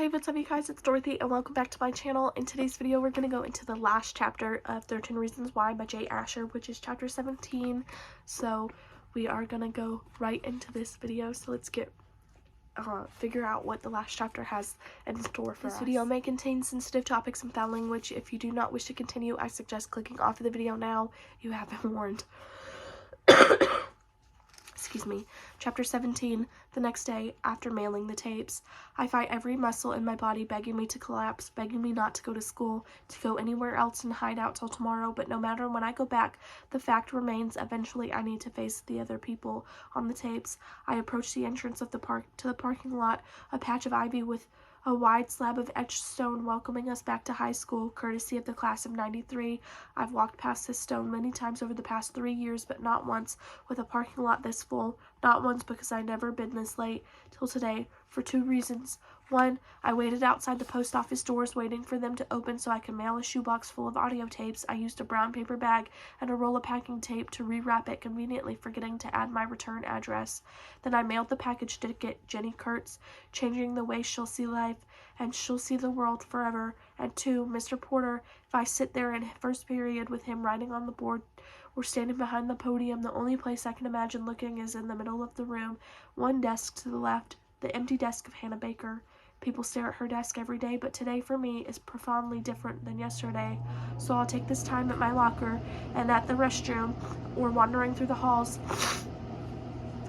Hey, what's up you guys, it's Dorothy and welcome back to my channel. In today's video we're going to go into the last chapter of 13 Reasons Why by J. Asher, which is chapter 17. So we are going to go right into this video. So let's get figure out what the last chapter has in store for us. This video may contain sensitive topics and foul language. If you do not wish to continue, I suggest clicking off of the video now. You have been warned. Excuse me. Chapter 17. The next day, after mailing the tapes, I fight every muscle in my body begging me to collapse, begging me not to go to school, to go anywhere else and hide out till tomorrow, but no matter when I go back, the fact remains eventually I need to face the other people on the tapes. I approach the entrance of the parking lot, a patch of ivy with a wide slab of etched stone welcoming us back to high school, courtesy of the class of '93. I've walked past this stone many times over the past 3 years, but not once with a parking lot this full. Not once because I'd never been this late till today, for 2 reasons. 1, I waited outside the post office doors waiting for them to open so I could mail a shoebox full of audio tapes. I used a brown paper bag and a roll of packing tape to rewrap it, conveniently forgetting to add my return address. Then I mailed the package to get Jenny Kurtz, changing the way she'll see life, and she'll see the world forever. And 2, Mr. Porter, if I sit there in first period with him writing on the board or standing behind the podium, the only place I can imagine looking is in the middle of the room, one desk to the left, the empty desk of Hannah Baker. People stare at her desk every day, but today for me is profoundly different than yesterday. So I'll take this time at my locker and at the restroom or wandering through the halls.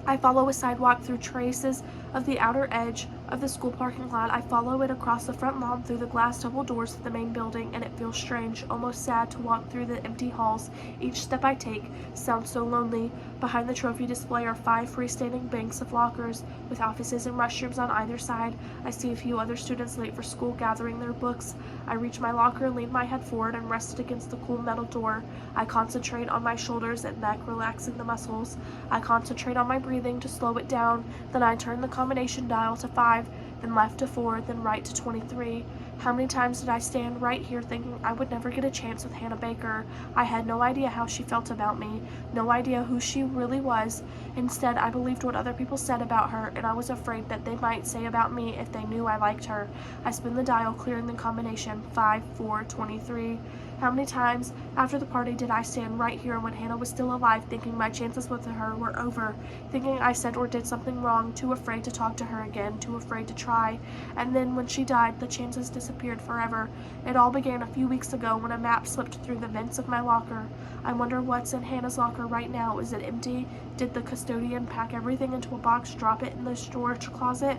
I follow a sidewalk through traces of the outer edge of the school parking lot. I follow it across the front lawn through the glass double doors of the main building, and it feels strange, almost sad to walk through the empty halls. Each step I take sounds so lonely. Behind the trophy display are 5 freestanding banks of lockers with offices and restrooms on either side. I see a few other students late for school gathering their books. I reach my locker, lean my head forward, and rest it against the cool metal door. I concentrate on my shoulders and neck, relaxing the muscles. I concentrate on my breathing to slow it down. Then I turn the combination dial to 5, then left to 4, then right to 23. How many times did I stand right here thinking I would never get a chance with Hannah Baker? I had no idea how she felt about me, no idea who she really was. Instead, I believed what other people said about her, and I was afraid that they might say about me if they knew I liked her. I spin the dial, clearing the combination 5, 4, 23. How many times after the party did I stand right here when Hannah was still alive, thinking my chances with her were over, thinking I said or did something wrong, too afraid to talk to her again, too afraid to try. And then when she died, the chances disappeared forever. It all began a few weeks ago when a map slipped through the vents of my locker. I wonder what's in Hannah's locker right now. Is it empty? Did the custodian pack everything into a box, drop it in the storage closet,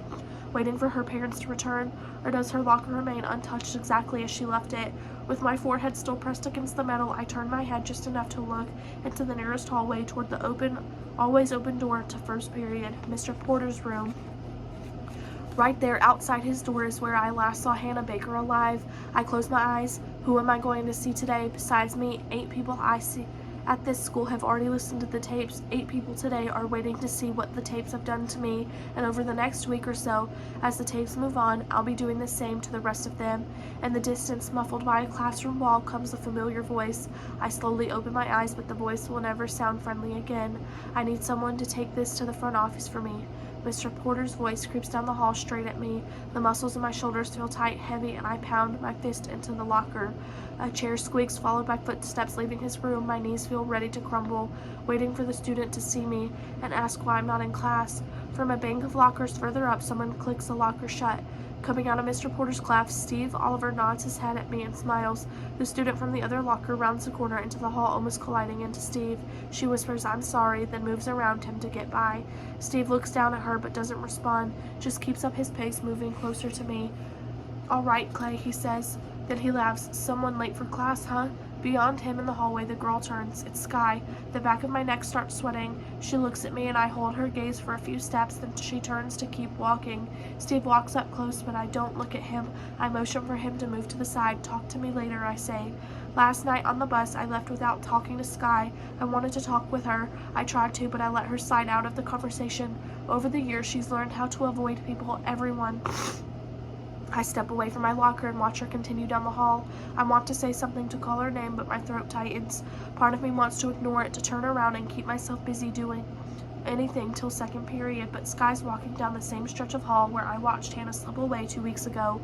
waiting for her parents to return? Or does her locker remain untouched exactly as she left it? With my forehead still pressed against the metal, I turn my head just enough to look into the nearest hallway toward the always open door to first period, Mr. Porter's room. Right there outside his door is where I last saw Hannah Baker alive. I close my eyes. Who am I going to see today? Besides me, 8 people I see at this school have already listened to the tapes. 8 people today are waiting to see what the tapes have done to me, and over the next week or so, as the tapes move on, I'll be doing the same to the rest of them. In the distance, muffled by a classroom wall, comes a familiar voice. I slowly open my eyes, but the voice will never sound friendly again. I need someone to take this to the front office for me. Mr. Porter's voice creeps down the hall straight at me. The muscles in my shoulders feel tight, heavy, and I pound my fist into the locker. A chair squeaks, followed by footsteps leaving his room. My knees feel ready to crumble, waiting for the student to see me and ask why I'm not in class. From a bank of lockers further up, someone clicks the locker shut. Coming out of Mr. Porter's class, Steve Oliver nods his head at me and smiles. The student from the other locker rounds the corner into the hall, almost colliding into Steve. She whispers, "I'm sorry," then moves around him to get by. Steve looks down at her but doesn't respond, just keeps up his pace, moving closer to me. "All right, Clay," he says. Then he laughs. "Someone late for class, huh?" Beyond him in the hallway, the girl turns. It's Sky. The back of my neck starts sweating. She looks at me and I hold her gaze for a few steps, then she turns to keep walking. Steve walks up close, but I don't look at him. I motion for him to move to the side. "Talk to me later," I say. Last night on the bus, I left without talking to Sky. I wanted to talk with her. I tried to, but I let her side out of the conversation. Over the years, she's learned how to avoid people, everyone. I step away from my locker and watch her continue down the hall. I want to say something to call her name, but my throat tightens. Part of me wants to ignore it, to turn around and keep myself busy doing anything till second period, but Sky's walking down the same stretch of hall where I watched Hannah slip away 2 weeks ago.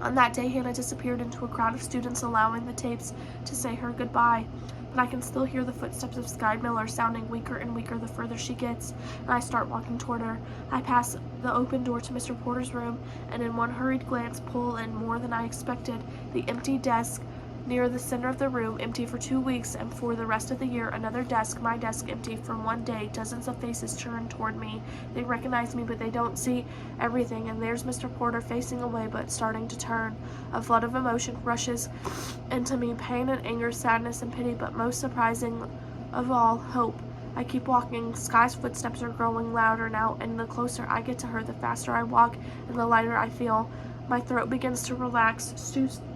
On that day, Hannah disappeared into a crowd of students, allowing the tapes to say her goodbye. But I can still hear the footsteps of Sky Miller sounding weaker and weaker the further she gets, and I start walking toward her. I pass the open door to Mr. Porter's room, and in one hurried glance pull in more than I expected, the empty desk near the center of the room, empty for 2 weeks, and for the rest of the year, another desk, my desk, empty for one day. Dozens of faces turn toward me. They recognize me, but they don't see everything, and there's Mr. Porter facing away, but starting to turn. A flood of emotion rushes into me, pain and anger, sadness and pity, but most surprising of all, hope. I keep walking. Sky's footsteps are growing louder now, and the closer I get to her, the faster I walk, and the lighter I feel. My throat begins to relax.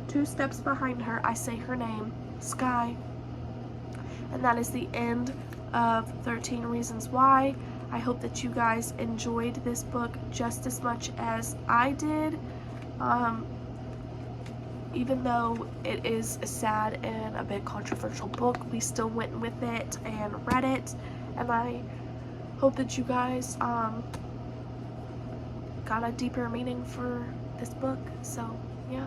Two steps behind her, I say her name, Sky. And that is the end of 13 Reasons Why. I hope that you guys enjoyed this book just as much as I did. Even though it is a sad and a bit controversial book, we still went with it and read it. And I hope that you guys got a deeper meaning for this book. So, yeah.